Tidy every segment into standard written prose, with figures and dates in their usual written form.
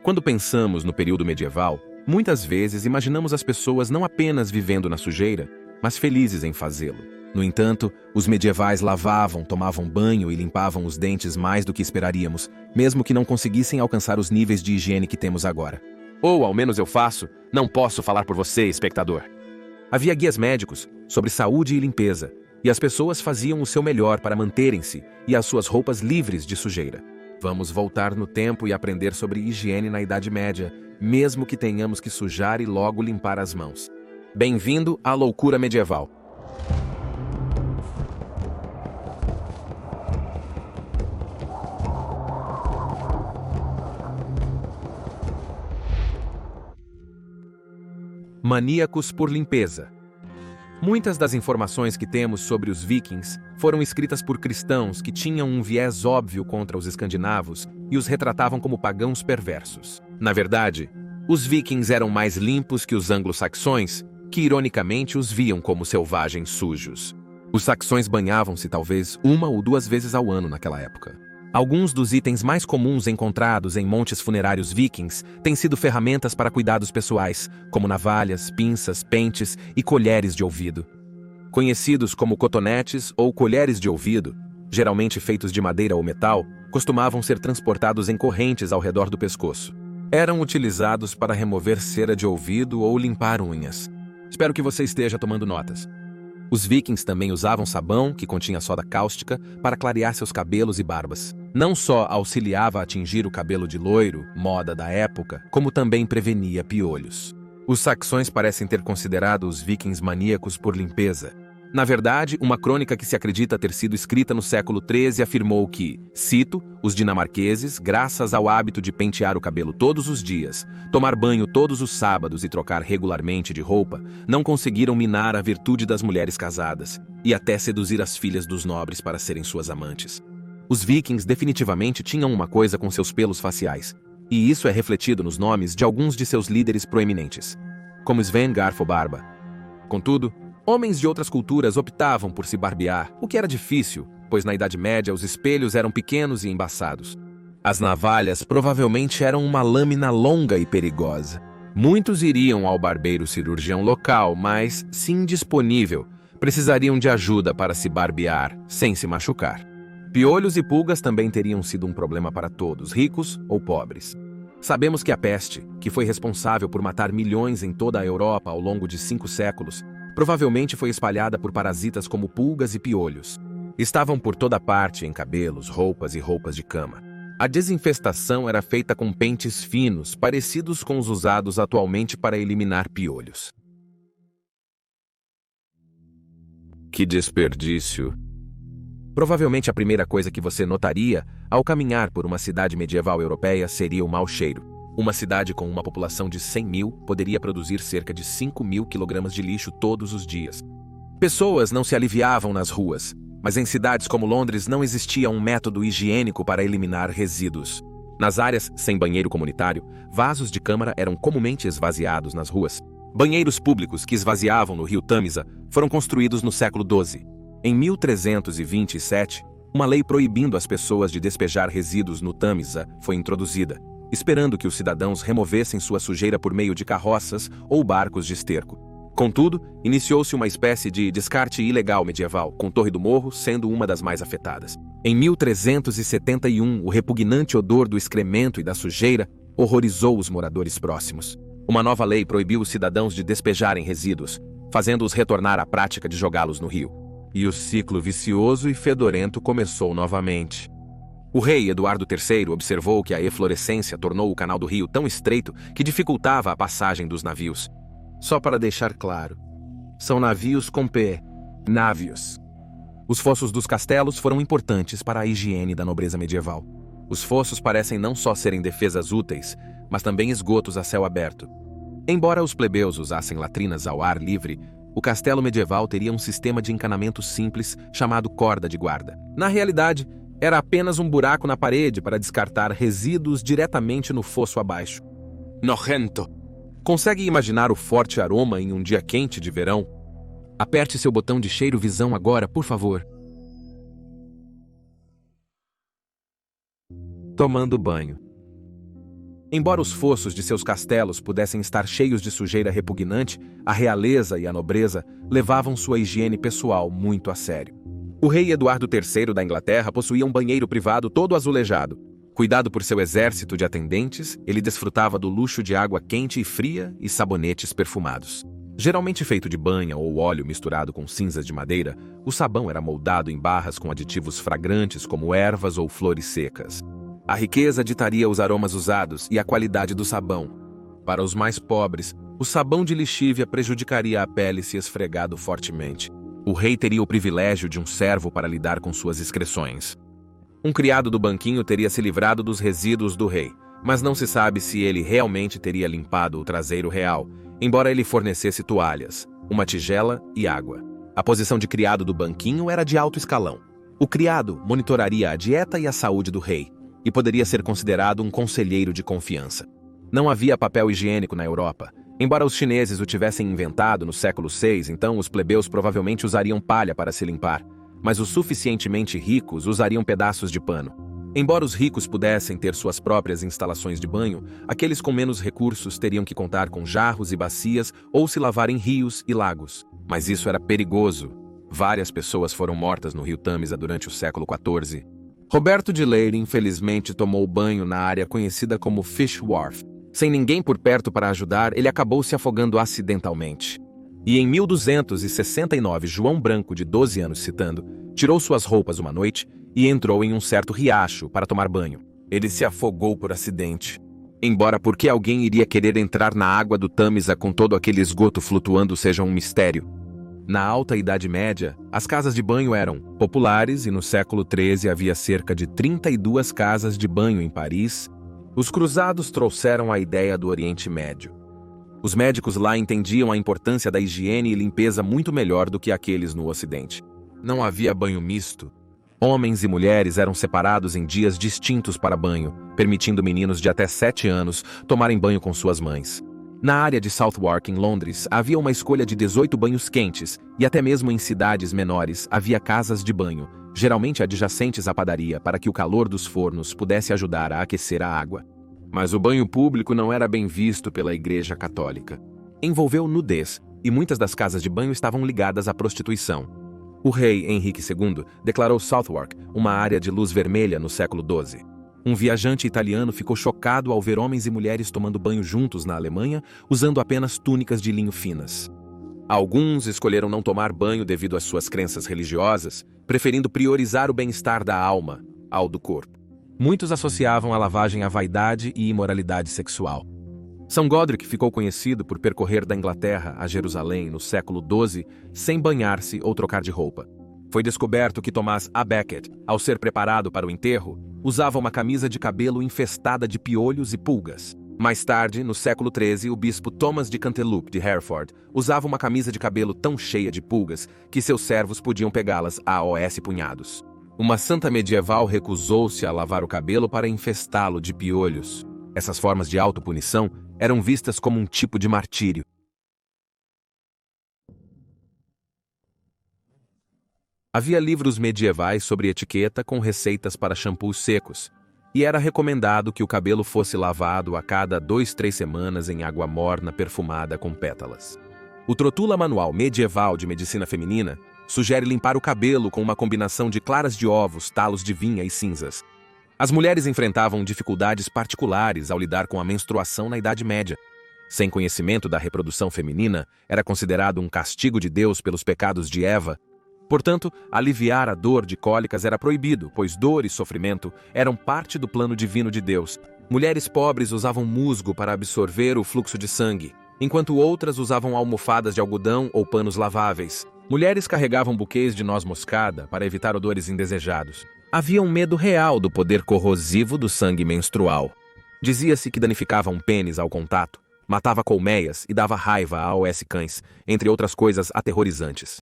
Quando pensamos no período medieval, muitas vezes imaginamos as pessoas não apenas vivendo na sujeira, mas felizes em fazê-lo. No entanto, os medievais lavavam, tomavam banho e limpavam os dentes mais do que esperaríamos, mesmo que não conseguissem alcançar os níveis de higiene que temos agora. Ou, ao menos eu faço, não posso falar por você, espectador. Havia guias médicos sobre saúde e limpeza, e as pessoas faziam o seu melhor para manterem-se e as suas roupas livres de sujeira. Vamos voltar no tempo e aprender sobre higiene na Idade Média, mesmo que tenhamos que sujar e logo limpar as mãos. Bem-vindo à loucura medieval. Maníacos por limpeza. Muitas das informações que temos sobre os vikings foram escritas por cristãos que tinham um viés óbvio contra os escandinavos e os retratavam como pagãos perversos. Na verdade, os vikings eram mais limpos que os anglo-saxões, que ironicamente os viam como selvagens sujos. Os saxões banhavam-se talvez 1 ou 2 vezes ao ano naquela época. Alguns dos itens mais comuns encontrados em montes funerários vikings têm sido ferramentas para cuidados pessoais, como navalhas, pinças, pentes e colheres de ouvido. Conhecidos como cotonetes ou colheres de ouvido, geralmente feitos de madeira ou metal, costumavam ser transportados em correntes ao redor do pescoço. Eram utilizados para remover cera de ouvido ou limpar unhas. Espero que você esteja tomando notas. Os vikings também usavam sabão, que continha soda cáustica, para clarear seus cabelos e barbas. Não só auxiliava a tingir o cabelo de loiro, moda da época, como também prevenia piolhos. Os saxões parecem ter considerado os vikings maníacos por limpeza. Na verdade, uma crônica que se acredita ter sido escrita no século XIII afirmou que, cito, os dinamarqueses, graças ao hábito de pentear o cabelo todos os dias, tomar banho todos os sábados e trocar regularmente de roupa, não conseguiram minar a virtude das mulheres casadas e até seduzir as filhas dos nobres para serem suas amantes. Os vikings definitivamente tinham uma coisa com seus pelos faciais, e isso é refletido nos nomes de alguns de seus líderes proeminentes, como Sven Garfobarba. Contudo, homens de outras culturas optavam por se barbear, o que era difícil, pois na Idade Média os espelhos eram pequenos e embaçados. As navalhas provavelmente eram uma lâmina longa e perigosa. Muitos iriam ao barbeiro cirurgião local, mas, se indisponível, precisariam de ajuda para se barbear, sem se machucar. Piolhos e pulgas também teriam sido um problema para todos, ricos ou pobres. Sabemos que a peste, que foi responsável por matar milhões em toda a Europa ao longo de 5 séculos, provavelmente foi espalhada por parasitas como pulgas e piolhos. Estavam por toda parte em cabelos, roupas e roupas de cama. A desinfestação era feita com pentes finos, parecidos com os usados atualmente para eliminar piolhos. Que desperdício! Provavelmente a primeira coisa que você notaria ao caminhar por uma cidade medieval europeia seria o mau cheiro. Uma cidade com uma população de 100 mil poderia produzir cerca de 5.000 quilogramas de lixo todos os dias. Pessoas não se aliviavam nas ruas, mas em cidades como Londres não existia um método higiênico para eliminar resíduos. Nas áreas sem banheiro comunitário, vasos de câmara eram comumente esvaziados nas ruas. Banheiros públicos que esvaziavam no rio Tâmisa foram construídos no século XII. Em 1327, uma lei proibindo as pessoas de despejar resíduos no Tâmisa foi introduzida, esperando que os cidadãos removessem sua sujeira por meio de carroças ou barcos de esterco. Contudo, iniciou-se uma espécie de descarte ilegal medieval, com Torre do Morro sendo uma das mais afetadas. Em 1371, o repugnante odor do excremento e da sujeira horrorizou os moradores próximos. Uma nova lei proibiu os cidadãos de despejarem resíduos, fazendo-os retornar à prática de jogá-los no rio. E o ciclo vicioso e fedorento começou novamente. O rei Eduardo III observou que a eflorescência tornou o canal do rio tão estreito que dificultava a passagem dos navios. Só para deixar claro, são navios com P, návios. Os fossos dos castelos foram importantes para a higiene da nobreza medieval. Os fossos parecem não só serem defesas úteis, mas também esgotos a céu aberto. Embora os plebeus usassem latrinas ao ar livre, o castelo medieval teria um sistema de encanamento simples chamado corda de guarda. Na realidade, era apenas um buraco na parede para descartar resíduos diretamente no fosso abaixo. Nojento! Consegue imaginar o forte aroma em um dia quente de verão? Aperte seu botão de cheiro visão agora, por favor. Tomando banho. Embora os fossos de seus castelos pudessem estar cheios de sujeira repugnante, a realeza e a nobreza levavam sua higiene pessoal muito a sério. O rei Eduardo III da Inglaterra possuía um banheiro privado todo azulejado. Cuidado por seu exército de atendentes, ele desfrutava do luxo de água quente e fria e sabonetes perfumados. Geralmente feito de banha ou óleo misturado com cinzas de madeira, o sabão era moldado em barras com aditivos fragrantes como ervas ou flores secas. A riqueza ditaria os aromas usados e a qualidade do sabão. Para os mais pobres, o sabão de lixívia prejudicaria a pele se esfregado fortemente. O rei teria o privilégio de um servo para lidar com suas excreções. Um criado do banquinho teria se livrado dos resíduos do rei, mas não se sabe se ele realmente teria limpado o traseiro real, embora ele fornecesse toalhas, uma tigela e água. A posição de criado do banquinho era de alto escalão. O criado monitoraria a dieta e a saúde do rei, e poderia ser considerado um conselheiro de confiança. Não havia papel higiênico na Europa. Embora os chineses o tivessem inventado no século VI, então os plebeus provavelmente usariam palha para se limpar, mas os suficientemente ricos usariam pedaços de pano. Embora os ricos pudessem ter suas próprias instalações de banho, aqueles com menos recursos teriam que contar com jarros e bacias ou se lavar em rios e lagos. Mas isso era perigoso. Várias pessoas foram mortas no rio Tâmisa durante o século XIV. Roberto de Leire, infelizmente, tomou banho na área conhecida como Fish Wharf. Sem ninguém por perto para ajudar, ele acabou se afogando acidentalmente. E em 1269, João Branco, de 12 anos citando, tirou suas roupas uma noite e entrou em um certo riacho para tomar banho. Ele se afogou por acidente. Embora por que alguém iria querer entrar na água do Tâmisa com todo aquele esgoto flutuando seja um mistério. Na Alta Idade Média, as casas de banho eram populares e no século XIII havia cerca de 32 casas de banho em Paris. Os cruzados trouxeram a ideia do Oriente Médio. Os médicos lá entendiam a importância da higiene e limpeza muito melhor do que aqueles no Ocidente. Não havia banho misto. Homens e mulheres eram separados em dias distintos para banho, permitindo meninos de até 7 anos tomarem banho com suas mães. Na área de Southwark, em Londres, havia uma escolha de 18 banhos quentes, e até mesmo em cidades menores havia casas de banho, geralmente adjacentes à padaria, para que o calor dos fornos pudesse ajudar a aquecer a água. Mas o banho público não era bem visto pela Igreja Católica. Envolveu nudez, e muitas das casas de banho estavam ligadas à prostituição. O rei Henrique II declarou Southwark uma área de luz vermelha no século XII. Um viajante italiano ficou chocado ao ver homens e mulheres tomando banho juntos na Alemanha, usando apenas túnicas de linho finas. Alguns escolheram não tomar banho devido às suas crenças religiosas, preferindo priorizar o bem-estar da alma ao do corpo. Muitos associavam a lavagem à vaidade e imoralidade sexual. São Godric ficou conhecido por percorrer da Inglaterra a Jerusalém no século XII sem banhar-se ou trocar de roupa. Foi descoberto que Thomas à Becket, ao ser preparado para o enterro, usava uma camisa de cabelo infestada de piolhos e pulgas. Mais tarde, no século XIII, o bispo Thomas de Cantelupe de Hereford usava uma camisa de cabelo tão cheia de pulgas que seus servos podiam pegá-las a punhados. Uma santa medieval recusou-se a lavar o cabelo para infestá-lo de piolhos. Essas formas de autopunição eram vistas como um tipo de martírio. Havia livros medievais sobre etiqueta com receitas para shampoos secos, e era recomendado que o cabelo fosse lavado a cada 2-3 semanas em água morna perfumada com pétalas. O Trotula Manual Medieval de Medicina Feminina sugere limpar o cabelo com uma combinação de claras de ovos, talos de vinha e cinzas. As mulheres enfrentavam dificuldades particulares ao lidar com a menstruação na Idade Média. Sem conhecimento da reprodução feminina, era considerado um castigo de Deus pelos pecados de Eva. Portanto, aliviar a dor de cólicas era proibido, pois dor e sofrimento eram parte do plano divino de Deus. Mulheres pobres usavam musgo para absorver o fluxo de sangue, enquanto outras usavam almofadas de algodão ou panos laváveis. Mulheres carregavam buquês de noz moscada para evitar odores indesejados. Havia um medo real do poder corrosivo do sangue menstrual. Dizia-se que danificava um pênis ao contato, matava colmeias e dava raiva a cães, entre outras coisas aterrorizantes.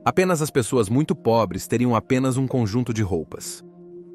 Apenas as pessoas muito pobres teriam apenas um conjunto de roupas.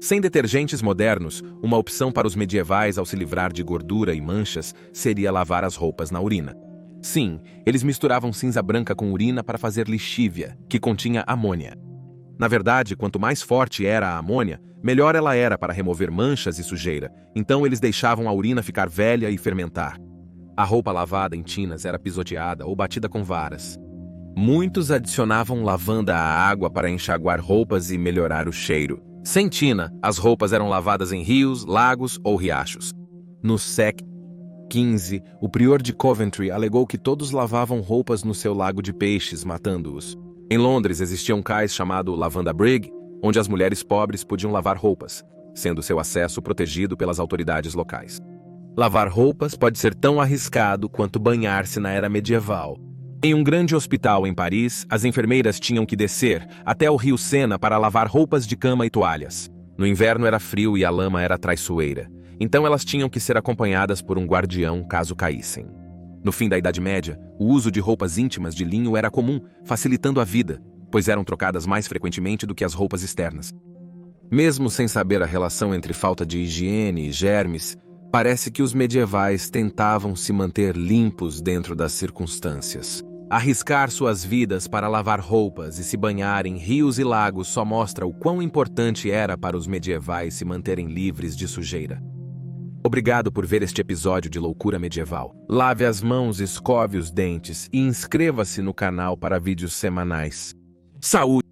Sem detergentes modernos, uma opção para os medievais ao se livrar de gordura e manchas seria lavar as roupas na urina. Sim, eles misturavam cinza branca com urina para fazer lixívia, que continha amônia. Na verdade, quanto mais forte era a amônia, melhor ela era para remover manchas e sujeira, então eles deixavam a urina ficar velha e fermentar. A roupa lavada em tinas era pisoteada ou batida com varas. Muitos adicionavam lavanda à água para enxaguar roupas e melhorar o cheiro. Sem tina, as roupas eram lavadas em rios, lagos ou riachos. No século XV, o prior de Coventry alegou que todos lavavam roupas no seu lago de peixes, matando-os. Em Londres existia um cais chamado Lavanda Brig, onde as mulheres pobres podiam lavar roupas, sendo seu acesso protegido pelas autoridades locais. Lavar roupas pode ser tão arriscado quanto banhar-se na era medieval. Em um grande hospital em Paris, as enfermeiras tinham que descer até o rio Sena para lavar roupas de cama e toalhas. No inverno era frio e a lama era traiçoeira, então elas tinham que ser acompanhadas por um guardião caso caíssem. No fim da Idade Média, o uso de roupas íntimas de linho era comum, facilitando a vida, pois eram trocadas mais frequentemente do que as roupas externas. Mesmo sem saber a relação entre falta de higiene e germes, parece que os medievais tentavam se manter limpos dentro das circunstâncias. Arriscar suas vidas para lavar roupas e se banhar em rios e lagos só mostra o quão importante era para os medievais se manterem livres de sujeira. Obrigado por ver este episódio de Loucura Medieval. Lave as mãos, escove os dentes e inscreva-se no canal para vídeos semanais. Saúde!